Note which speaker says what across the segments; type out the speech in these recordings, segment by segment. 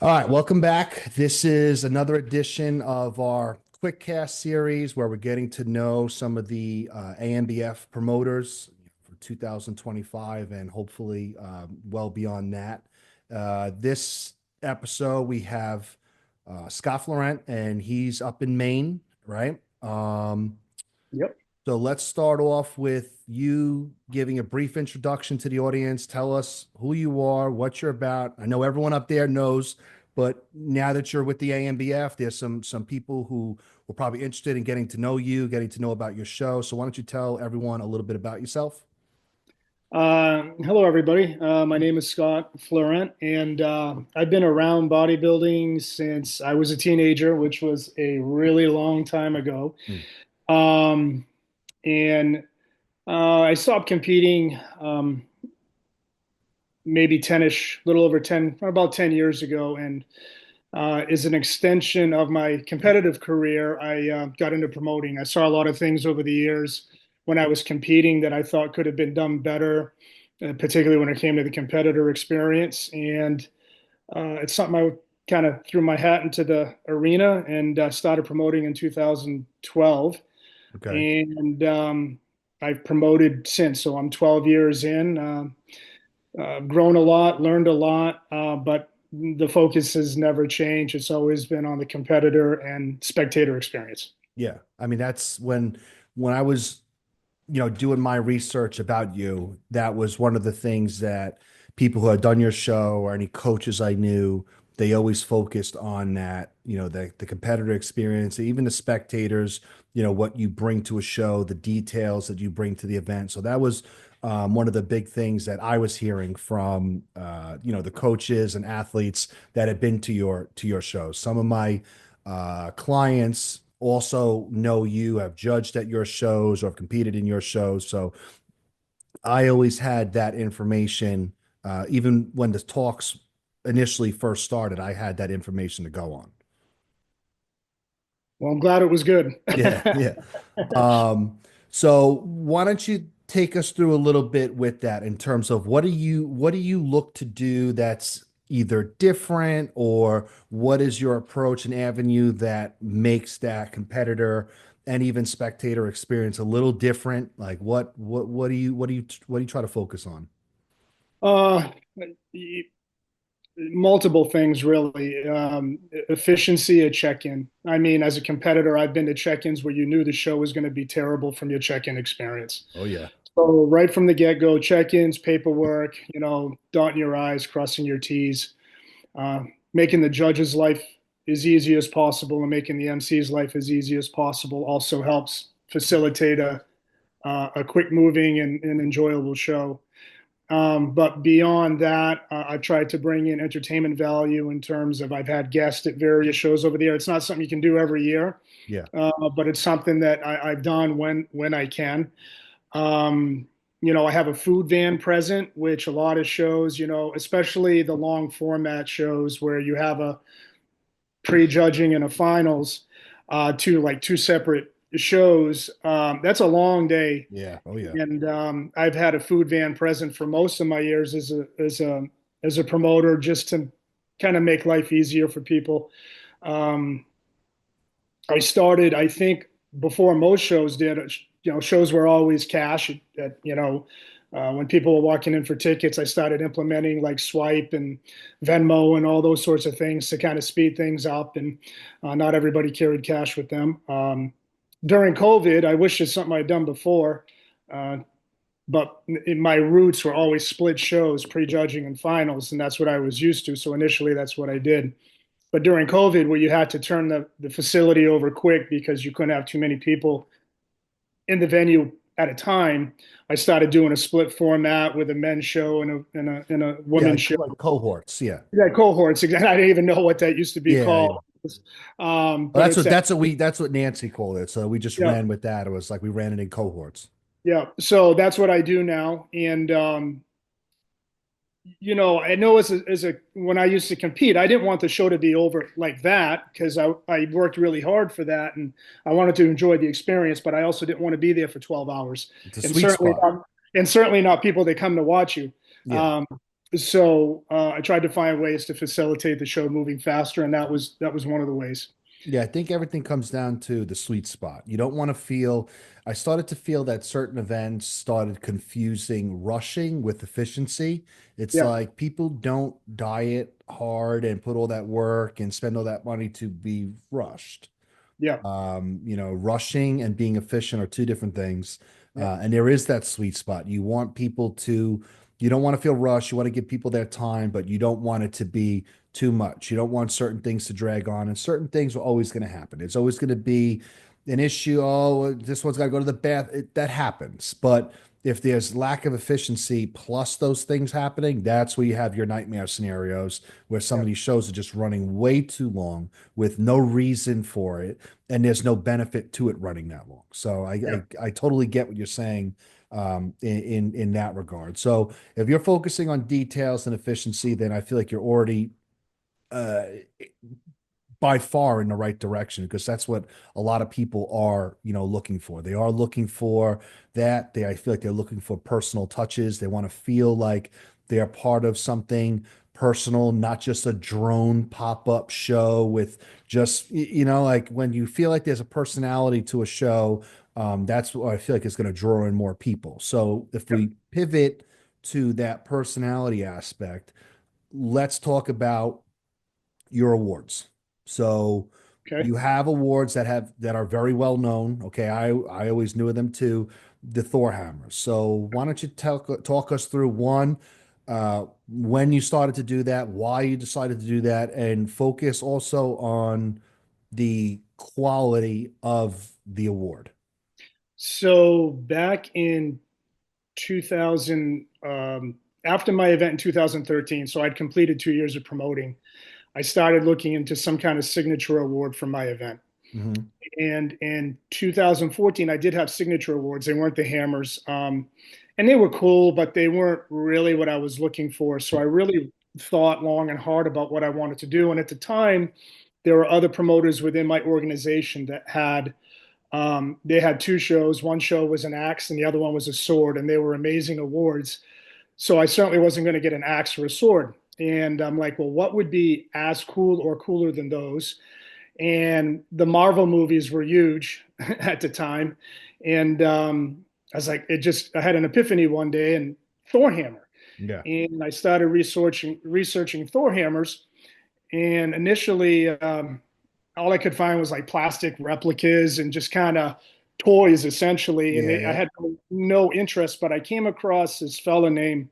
Speaker 1: All right, welcome back. This is another edition of our quick cast series where we're getting to know some of the ANBF promoters for 2025 and hopefully well beyond that. This episode, we have Scott Fleurant, and he's up in Maine, right?
Speaker 2: Yep.
Speaker 1: So let's start off with you giving a brief introduction to the audience. Tell us who you are, what you're about. I know everyone up there knows, but now that you're with the ANBF, there's some people who were probably interested in getting to know you, getting to know about your show. So why don't you tell everyone a little bit about yourself?
Speaker 2: Hello, everybody. My name is Scott Fleurant, and I've been around bodybuilding since I was a teenager, which was a really long time ago.
Speaker 1: Hmm.
Speaker 2: Um, and I stopped competing maybe 10-ish, little over 10, about 10 years ago. And as an extension of my competitive career, I got into promoting. I saw a lot of things over the years when I was competing that I thought could have been done better, particularly when it came to the competitor experience. And it's something I kind of threw my hat into the arena and started promoting in 2012.
Speaker 1: Okay.
Speaker 2: And I've promoted since. So I'm 12 years in. Grown a lot, learned a lot, but the focus has never changed. It's always been on the competitor and spectator experience.
Speaker 1: Yeah. I mean, that's when I was doing my research about you, that was one of the things that people who had done your show or any coaches I knew, they always focused on that, the competitor experience, even the spectators, what you bring to a show, the details that you bring to the event. So that was one of the big things that I was hearing from, the coaches and athletes that had been to your show. Some of my clients also know you, have judged at your shows or have competed in your shows. So I always had that information. Even when the talks initially first started, I had that information to go on.
Speaker 2: Well, I'm glad it was good.
Speaker 1: Yeah, yeah. Um, so why don't you take us through a little bit with that in terms of what do you look to do that's either different, or what is your approach and avenue that makes that competitor and even spectator experience a little different? Like what do you try to focus on?
Speaker 2: Uh, Multiple things, really. Efficiency at check-in. I mean, as a competitor, I've been to check-ins where you knew the show was going to be terrible from your check-in experience.
Speaker 1: Oh yeah.
Speaker 2: So right from the get-go, check-ins, paperwork, dotting your I's, crossing your T's, making the judge's life as easy as possible and making the MC's life as easy as possible also helps facilitate a quick moving and enjoyable show. But beyond that, I've tried to bring in entertainment value in terms of I've had guests at various shows over the year. It's not something you can do every year,
Speaker 1: Yeah.
Speaker 2: but it's something that I've done when I can. I have a food van present, which a lot of shows, especially the long format shows where you have a prejudging and a finals, two separate shows. That's a long day,
Speaker 1: Yeah. Oh yeah.
Speaker 2: and I've had a food van present for most of my years as a promoter, just to kind of make life easier for people. Um, I started, I think, before most shows did. Shows were always cash. When people were walking in for tickets, I started implementing like Swipe and Venmo and all those sorts of things to kind of speed things up. And not everybody carried cash with them. During COVID, I wish it's something I'd done before. Uh, but my roots were always split shows, prejudging and finals, and that's what I was used to. So initially, that's what I did. But during COVID, where you had to turn the facility over quick because you couldn't have too many people in the venue at a time, I started doing a split format with a men's show and a
Speaker 1: Yeah.
Speaker 2: women's show.
Speaker 1: Like cohorts. Yeah.
Speaker 2: Yeah, cohorts. Exactly. I didn't even know what that used to be
Speaker 1: Yeah. Yeah.
Speaker 2: called.
Speaker 1: Well,
Speaker 2: But it's that.
Speaker 1: that's what Nancy called it. So we just
Speaker 2: Yeah,
Speaker 1: ran with that. It was like we ran it in cohorts.
Speaker 2: yeah. So that's what I do now. And I know as a when I used to compete, I didn't want the show to be over like that because I worked really hard for that and I wanted to enjoy the experience, but I also didn't want to be there for 12 hours.
Speaker 1: It's a
Speaker 2: And
Speaker 1: sweet
Speaker 2: certainly
Speaker 1: spot.
Speaker 2: not, and certainly not people that come to watch you.
Speaker 1: Yeah.
Speaker 2: Um, So I tried to find ways to facilitate the show moving faster, and that was one of the ways.
Speaker 1: Yeah, I think everything comes down to the sweet spot. You don't want to feel, I started to feel that certain events started confusing rushing with efficiency. It's
Speaker 2: Yeah,
Speaker 1: like people don't diet hard and put all that work and spend all that money to be rushed.
Speaker 2: yeah,
Speaker 1: Rushing and being efficient are two different things.
Speaker 2: yeah,
Speaker 1: And there is that sweet spot. You don't want to feel rushed. You want to give people their time, but you don't want it to be too much. You don't want certain things to drag on, and certain things are always going to happen. It's always going to be an issue. Oh, this one's got to go to the bath. That happens. But if there's lack of efficiency plus those things happening, that's where you have your nightmare scenarios where some
Speaker 2: yeah,
Speaker 1: of these shows are just running way too long with no reason for it and there's no benefit to it running that long. So
Speaker 2: yeah.
Speaker 1: I totally get what you're saying in that regard. So if you're focusing on details and efficiency, then I feel like you're already uh, by far in the right direction because that's what a lot of people are, looking for. They are looking for that. I feel like they're looking for personal touches. They want to feel like they are part of something personal, not just a drone pop-up show with just, like when you feel like there's a personality to a show, that's what I feel like is going to draw in more people. So if
Speaker 2: Yeah.
Speaker 1: we pivot to that personality aspect, let's talk about your awards. So
Speaker 2: Okay.
Speaker 1: you have awards that are very well known. Okay, I always knew of them too, the Thor hammers. So why don't you talk us through one, when you started to do that, why you decided to do that, and focus also on the quality of the award.
Speaker 2: So back in 2000, after my event in 2013, so I'd completed 2 years of promoting. I started looking into some kind of signature award for my event.
Speaker 1: Hmm.
Speaker 2: And in 2014, I did have signature awards. They weren't the hammers, and they were cool, but they weren't really what I was looking for. So I really thought long and hard about what I wanted to do. And at the time, there were other promoters within my organization that had they had two shows. One show was an axe, and the other one was a sword, and they were amazing awards. So I certainly wasn't going to get an axe or a sword. And I'm like, well, what would be as cool or cooler than those? And the Marvel movies were huge at the time. And I was like, I had an epiphany one day and Thor hammer.
Speaker 1: Yeah.
Speaker 2: And I started researching Thor hammers. And initially, all I could find was like plastic replicas and just kind of toys essentially. And
Speaker 1: Yeah,
Speaker 2: I
Speaker 1: yeah.
Speaker 2: had no interest, but I came across this fella named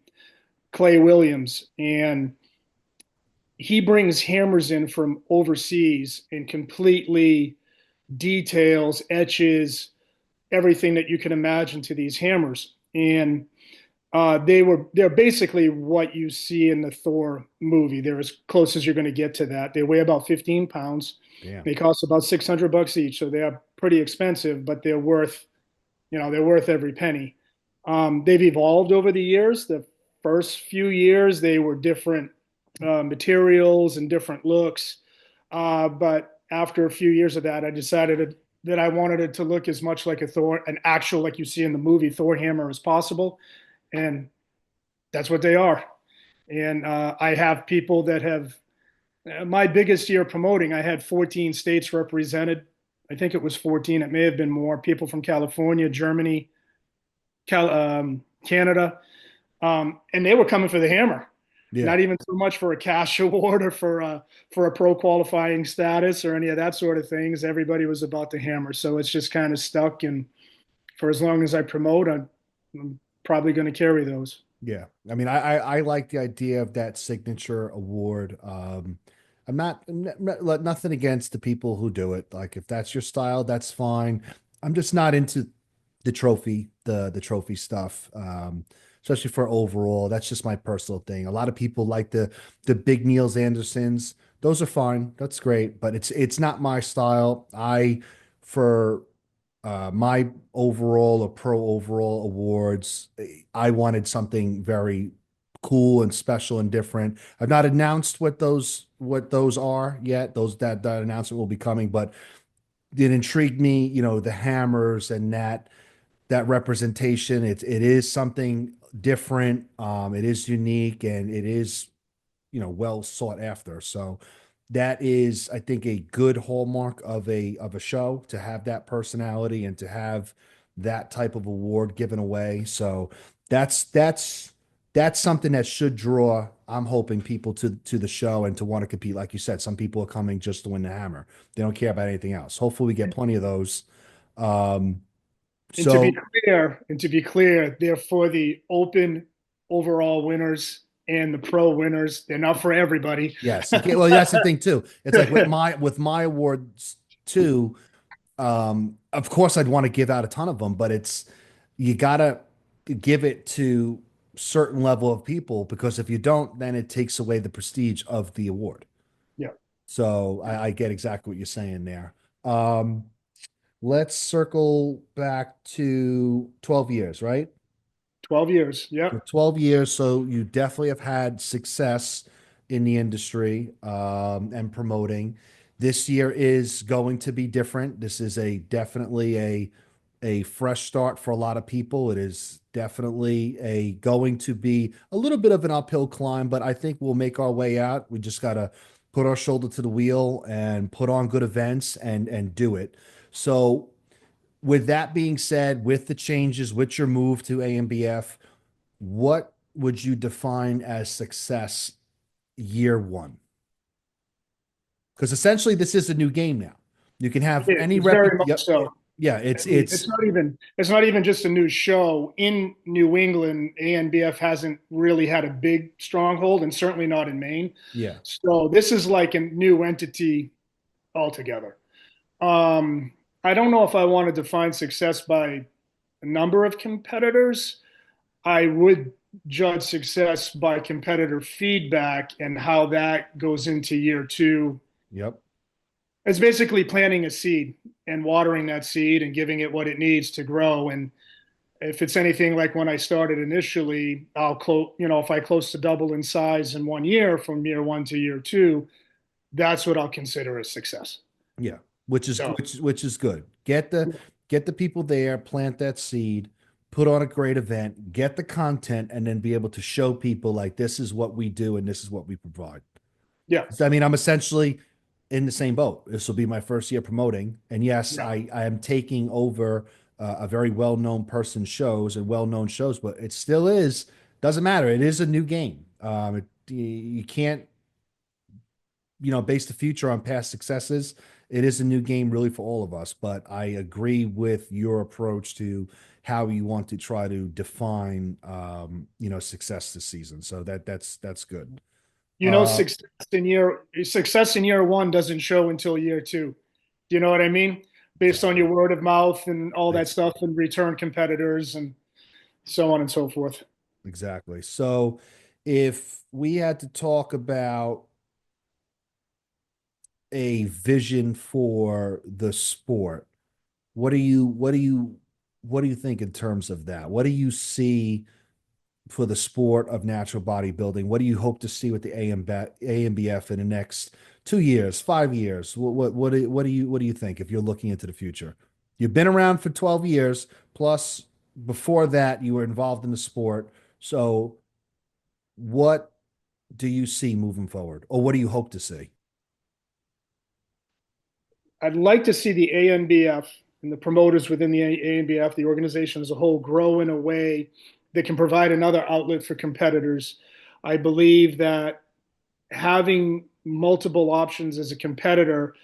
Speaker 2: Clay Williams, and he brings hammers in from overseas and completely details, etches, everything that you can imagine to these hammers. And they're basically what you see in the Thor movie. They're as close as you're going to get to that. They weigh about 15 pounds.
Speaker 1: Damn.
Speaker 2: They cost about $600 each, so they are pretty expensive, but they're worth every penny. They've evolved over the years. The first few years, they were different materials and different looks. But after a few years of that, I decided that I wanted it to look as much like an actual, like you see in the movie, Thor hammer as possible. And that's what they are. And I have people that have my biggest year promoting, I had 14 states represented. I think it was 14. It may have been more. People from California, Germany, Canada, and they were coming for the hammer.
Speaker 1: Yeah.
Speaker 2: Not even so much for a cash award or for a pro qualifying status or any of that sort of things. Everybody was about the hammer, so it's just kind of stuck. And for as long as I promote, I'm probably going to carry those.
Speaker 1: Yeah. I mean, I like the idea of that signature award. I'm nothing against the people who do it. Like if that's your style, that's fine. I'm just not into the trophy stuff. Especially for overall. That's just my personal thing. A lot of people like the big Niels Andersons. Those are fine. That's great, but it's not my style. For my overall or pro overall awards, I wanted something very cool and special and different. I've not announced what those are yet. That announcement will be coming, but it intrigued me, the hammers and that representation. It is something different. It is unique and it is, well sought after. So that is, I think, a good hallmark of a show to have that personality and to have that type of award given away. So that's that's that's something that should draw, I'm hoping, people to the show and to want to compete. Like you said, some people are coming just to win the hammer. They don't care about anything else. Hopefully we get plenty of those. Um,
Speaker 2: And to be
Speaker 1: so
Speaker 2: clear, they're for the open overall winners and the pro winners. They're not for everybody.
Speaker 1: yes, okay. Well, that's the thing too. It's like with my awards too. Of course, I'd want to give out a ton of them, but you gotta give it to certain level of people because if you don't, then it takes away the prestige of the award.
Speaker 2: Yeah,
Speaker 1: So I get exactly what you're saying there. Um, let's circle back to 12 years, right?
Speaker 2: 12 years.
Speaker 1: So
Speaker 2: Yep.
Speaker 1: 12 years. So you definitely have had success in the industry and promoting. This year is going to be different. This is definitely a fresh start for a lot of people. It is definitely going to be a little bit of an uphill climb, but I think we'll make our way out. We just got to put our shoulder to the wheel and put on good events and do it. So with that being said, with the changes, with your move to ANBF, what would you define as success year one? Because essentially this is a new game now. You can have any
Speaker 2: It's very much
Speaker 1: Yep.
Speaker 2: so.
Speaker 1: Yeah,
Speaker 2: I
Speaker 1: it's
Speaker 2: mean, it's not even just a new show in New England. ANBF hasn't really had a big stronghold, and certainly not in Maine.
Speaker 1: yeah,
Speaker 2: So this is like a new entity altogether. Um, I don't know if I want to define success by a number of competitors. I would judge success by competitor feedback and how that goes into year two.
Speaker 1: yep,
Speaker 2: It's basically planting a seed and watering that seed and giving it what it needs to grow. And if it's anything like when I started initially, if I close to double in size in 1 year from year one to year two, that's what I'll consider a success.
Speaker 1: yeah. Which is
Speaker 2: So,
Speaker 1: which is good. Get the people there, plant that seed, put on a great event, get the content, and then be able to show people like this is what we do and this is what we provide.
Speaker 2: yeah,
Speaker 1: So, I mean, I'm essentially in the same boat. This will be my first year promoting, and yes,
Speaker 2: yeah.
Speaker 1: I am taking over a very well-known person shows and well-known shows, but it still is doesn't matter. It is a new game. You can't base the future on past successes. It is a new game, really, for all of us. But I agree with your approach to how you want to try to define, success this season. So that's good.
Speaker 2: You know,
Speaker 1: Uh,
Speaker 2: success in year one doesn't show until year two. Do you know what I mean? Based on
Speaker 1: exactly.
Speaker 2: your word of mouth and all that
Speaker 1: Ex-
Speaker 2: stuff and return competitors and so on and so forth.
Speaker 1: Exactly. So if we had to talk about a vision for the sport, what do you think in terms of that? What do you see for the sport of natural bodybuilding? What do you hope to see with the AMBF in the next 2 years, 5 years? What do you think if you're looking into the future? You've been around for 12 years, plus before that you were involved in the sport. So what do you see moving forward, or what do you hope to see?
Speaker 2: I'd like to see the ANBF and the promoters within the ANBF, the organization as a whole, grow in a way that can provide another outlet for competitors. I believe that having multiple options as a competitor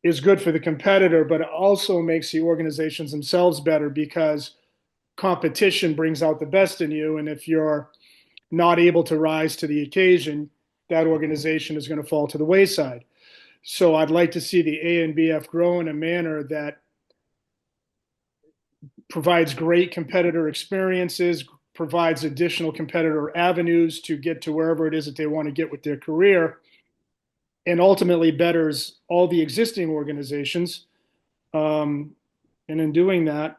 Speaker 2: is good for the competitor, but it also makes the organizations themselves better because competition brings out the best in you. And if you're not able to rise to the occasion, that organization is going to fall to the wayside. So I'd like to see the ANBF grow in a manner that provides great competitor experiences, provides additional competitor avenues to get to wherever it is that they want to get with their career, and ultimately betters all the existing organizations. Um, and in doing that,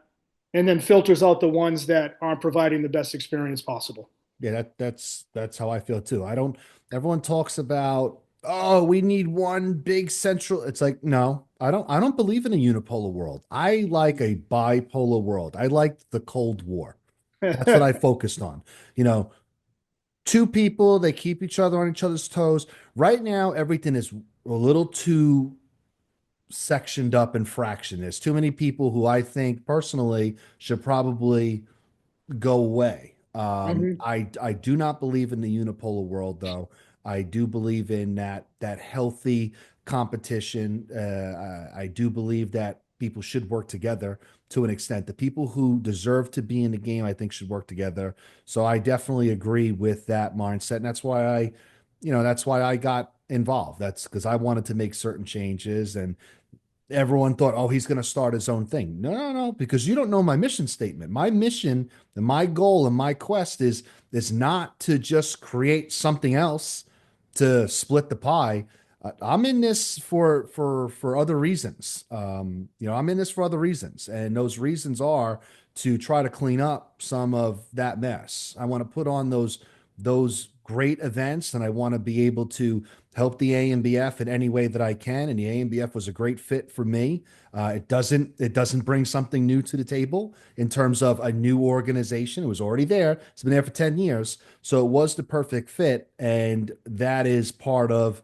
Speaker 2: and then filters out the ones that aren't providing the best experience possible.
Speaker 1: Yeah, that's how I feel too. I don't Everyone talks about, oh, we need one big central. It's like, no, I don't believe in a unipolar world. I like a bipolar world. I like the Cold War. That's what I focused on. You know, two people, they keep each other on each other's toes. Right now, everything is a little too sectioned up and fractioned. There's too many people who I think personally should probably go away.
Speaker 2: Mhm.
Speaker 1: I do not believe in the unipolar world, though. I do believe in that healthy competition. I do believe that people should work together to an extent. The people who deserve to be in the game, I think, should work together. So I definitely agree with that mindset, and that's why I got involved. That's because I wanted to make certain changes, and everyone thought, oh, he's going to start his own thing. No, no, no, because you don't know my mission statement. My mission and my goal and my quest is not to just create something else to split the pie. I'm in this for other reasons. I'm in this for other reasons, and those reasons are to try to clean up some of that mess. I want to put on those great events, and I want to be able to help the ANBF in any way that I can. And the ANBF was a great fit for me. It doesn't bring something new to the table in terms of a new organization. It was already there. It's been there for 10 years. So it was the perfect fit. And that is part of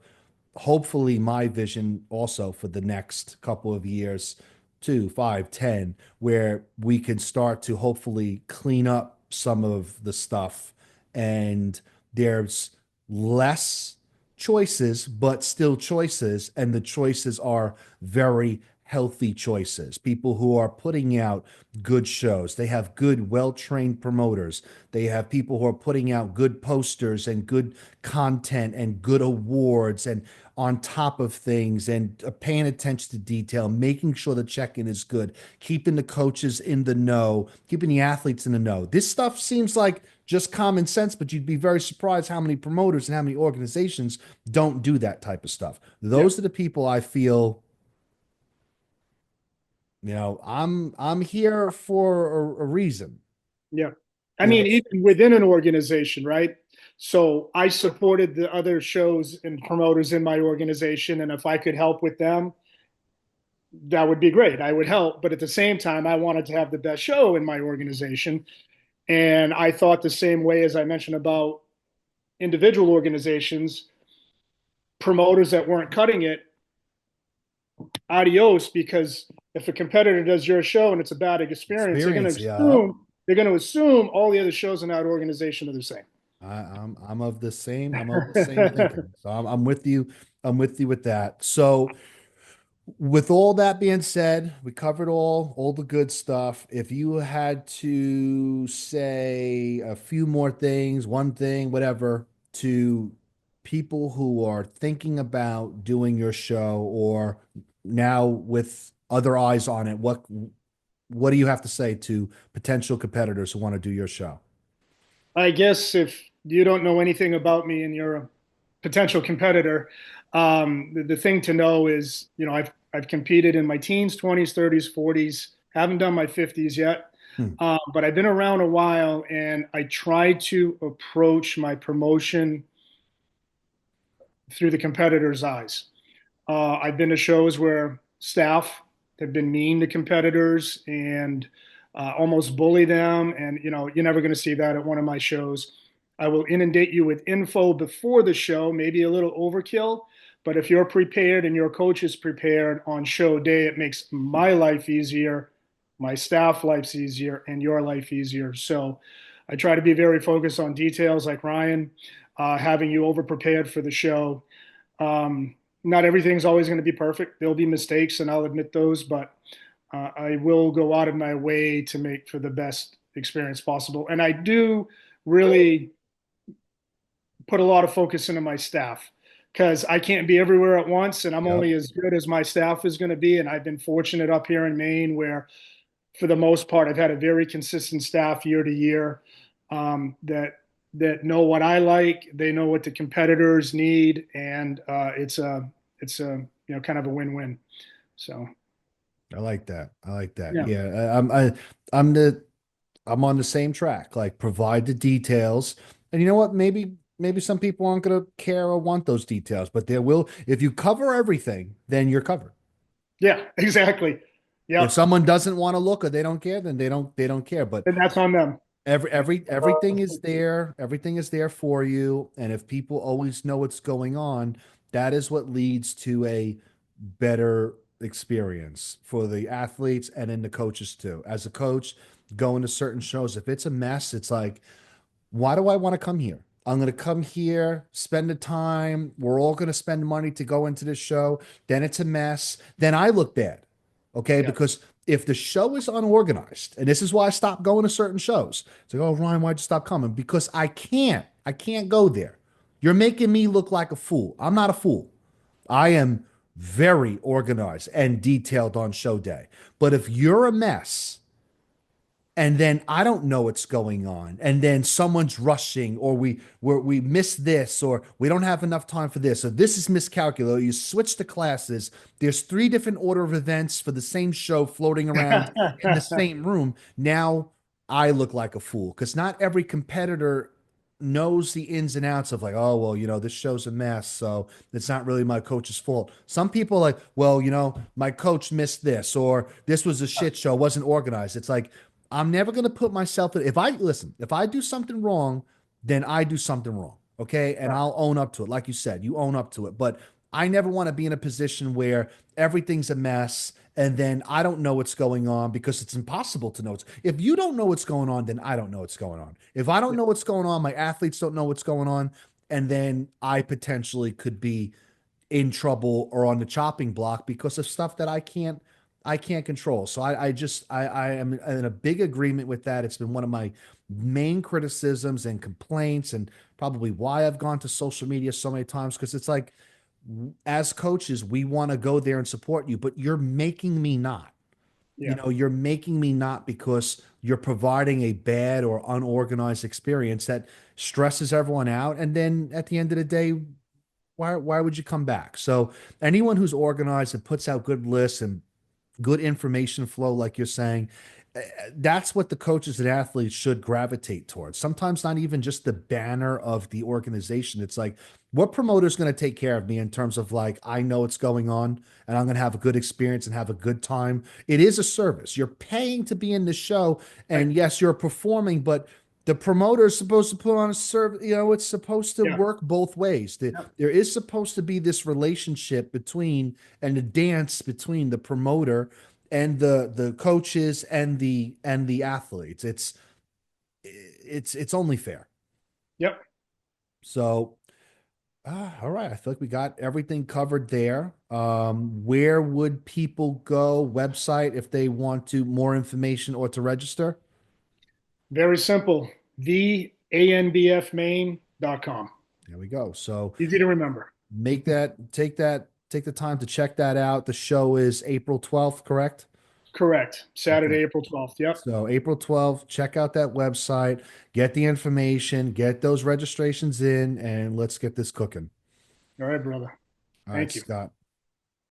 Speaker 1: hopefully my vision also for the next couple of years, 2, 5, 10, where we can start to hopefully clean up some of the stuff and there's less choices, but still choices. And the choices are very healthy choices. People who are putting out good shows. They have good, well-trained promoters. They have people who are putting out good posters and good content and good awards and on top of things and paying attention to detail, making sure the check-in is good, keeping the coaches in the know, keeping the athletes in the know. This stuff seems like just common sense, but you'd be very surprised how many promoters and how many organizations don't do that type of stuff.
Speaker 2: Yeah,
Speaker 1: Those are the people I feel, I'm here for a reason.
Speaker 2: yeah. I
Speaker 1: You know,
Speaker 2: mean, even within an organization, right? So I supported the other shows and promoters in my organization, and if I could help with them, that would be great. I would help, but at the same time, I wanted to have the best show in my organization, and I thought the same way as I mentioned about individual organizations, promoters that weren't cutting it, adios, because if a competitor does your show and it's a bad experience,
Speaker 1: experience, yeah.
Speaker 2: they're going to assume all the other shows in that organization are the same.
Speaker 1: I'm of the same thinking. So I'm with you. I'm with you with that. So with all that being said, we covered all the good stuff. If you had to say a few more things, one thing, whatever, to people who are thinking about doing your show or now with other eyes on it, what do you have to say to potential competitors who want to do your show?
Speaker 2: I guess if you don't know anything about me and you're a potential competitor, the thing to know is, I've competed in my teens, 20s, 30s, 40s. Haven't done my 50s yet,
Speaker 1: Hmm.
Speaker 2: but I've been around a while, and I try to approach my promotion through the competitor's eyes. I've been to shows where staff have been mean to competitors and almost bully them. And, you're never going to see that at one of my shows. I will inundate you with info before the show, maybe a little overkill. But if you're prepared and your coach is prepared on show day, it makes my life easier, my staff life's easier, and your life easier. So I try to be very focused on details like Ryan, having you over prepared for the show. Not everything's always going to be perfect. There'll be mistakes, and I'll admit those, but I will go out of my way to make for the best experience possible. And I do really put a lot of focus into my staff because I can't be everywhere at once, and I'm only
Speaker 1: Yep.
Speaker 2: as good as my staff is going to be. And I've been fortunate up here in Maine where, for the most part, I've had a very consistent staff year to year that know what I like. They know what the competitors need, and it's a kind of a win-win. So
Speaker 1: I like that. I like that.
Speaker 2: yeah,
Speaker 1: Yeah, I'm the I'm on the same track. Like provide the details. And you know what? Maybe some people aren't gonna care or want those details, but there will if you cover everything, then you're covered.
Speaker 2: yeah, exactly.
Speaker 1: If
Speaker 2: Yep,
Speaker 1: someone doesn't want to look or they don't care, then they don't care. But
Speaker 2: and that's on them.
Speaker 1: Everything is there. Everything is there for you. And if people always know what's going on, that is what leads to a better experience for the athletes and then the coaches too. As a coach, going to certain shows, if it's a mess, it's like, why do I want to come here? I'm going to come here, spend the time. We're all going to spend money to go into this show. Then it's a mess. Then I look bad. Okay.
Speaker 2: Yeah.
Speaker 1: Because if the show is unorganized, and this is why I stopped going to certain shows, it's like, oh, Ryan, why'd you stop coming? Because I can't go there. You're making me look like a fool. I'm not a fool. I am very organized and detailed on show day. But if you're a mess, and then I don't know what's going on, and then someone's rushing, or we miss this, or we don't have enough time for this, or this is miscalculated. You switch the classes. There's three different order of events for the same show floating around in the same room. Now I look like a fool because not every competitor knows the ins and outs of like, oh well, this show's a mess, so it's not really my coach's fault. Some people are like, well, my coach missed this, or this was a shit show, wasn't organized. It's like I'm never going to put myself in. If I do something wrong, then I do something wrong. Okay. And I'll own up to it. Like you said, you own up to it. But I never want to be in a position where everything's a mess and then I don't know what's going on because it's impossible to know. If you don't know what's going on, then I don't know what's going on. If I don't know what's going on, my athletes don't know what's going on. And then I potentially could be in trouble or on the chopping block because of stuff that I can't control. So I am in a big agreement with that. It's been one of my main criticisms and complaints, and probably why I've gone to social media so many times, because it's like, as coaches, we want to go there and support you, but you're making me not.
Speaker 2: Yeah.
Speaker 1: You're making me not because you're providing a bad or unorganized experience that stresses everyone out. And then at the end of the day, why would you come back? So anyone who's organized and puts out good lists and good information flow, like you're saying, that's what the coaches and athletes should gravitate towards. Sometimes not even just the banner of the organization. It's like, what promoter is going to take care of me in terms of like, I know what's going on and I'm going to have a good experience and have a good time. It is a service. You're paying to be in the show.
Speaker 2: Right.
Speaker 1: And yes, you're performing, but the promoter is supposed to put on a service. It's supposed to
Speaker 2: Yeah.
Speaker 1: work both ways.
Speaker 2: Yeah.
Speaker 1: There is supposed to be this relationship between and the dance between the promoter and the coaches and the athletes. It's only fair.
Speaker 2: Yep.
Speaker 1: So all right, I feel like we got everything covered there. Where would people go, website, if they want to more information or to register?
Speaker 2: Very simple. The ANBFmain.com.
Speaker 1: There we go. So
Speaker 2: Easy to remember.
Speaker 1: take the time to check that out. The show is April 12th, correct?
Speaker 2: Correct.
Speaker 1: Okay.
Speaker 2: Saturday, April 12th. Yep.
Speaker 1: So April 12th, check out that website, get the information, get those registrations in, and let's get this cooking.
Speaker 2: All right, brother.
Speaker 1: All right,
Speaker 2: Thank you.
Speaker 1: Scott.